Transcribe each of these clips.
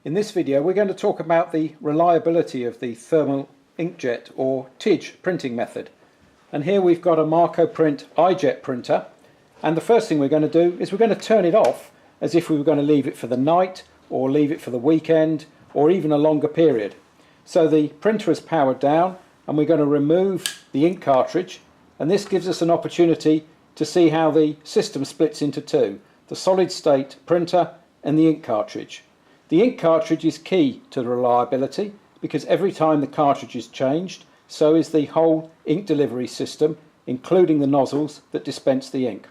In this video we're going to talk about the reliability of the thermal inkjet or TIJ printing method. And here we've got a Marcoprint iJet printer, and the first thing we're going to do is we're going to turn it off as if we were going to leave it for the night or leave it for the weekend or even a longer period. So the printer is powered down and we're going to remove the ink cartridge, and this gives us an opportunity to see how the system splits into two: the solid state printer and the ink cartridge. The ink cartridge is key to the reliability because every time the cartridge is changed, so is the whole ink delivery system, including the nozzles that dispense the ink.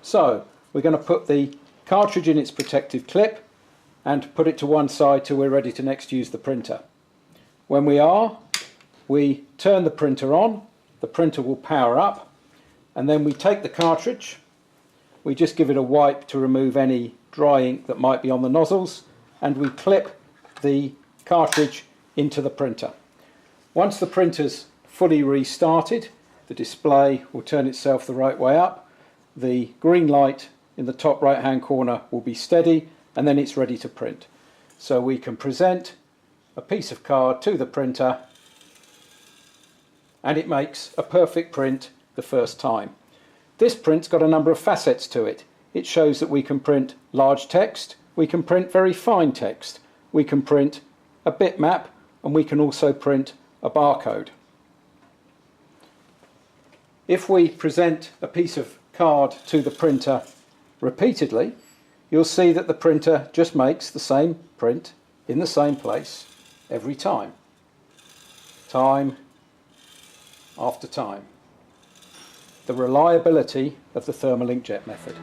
So we're going to put the cartridge in its protective clip and put it to one side till we're ready to next use the printer. When we are, we turn the printer on, the printer will power up, and then we take the cartridge, we just give it a wipe to remove any dry ink that might be on the nozzles, and we clip the cartridge into the printer. Once the printer's fully restarted, the display will turn itself the right way up, the green light in the top right hand corner will be steady, and then it's ready to print. So we can present a piece of card to the printer and it makes a perfect print the first time. This print's got a number of facets to it. It shows that we can print large text, we can print very fine text, we can print a bitmap, and we can also print a barcode. If we present a piece of card to the printer repeatedly, you'll see that the printer just makes the same print in the same place every time. Time after time. The reliability of the thermal inkjet method.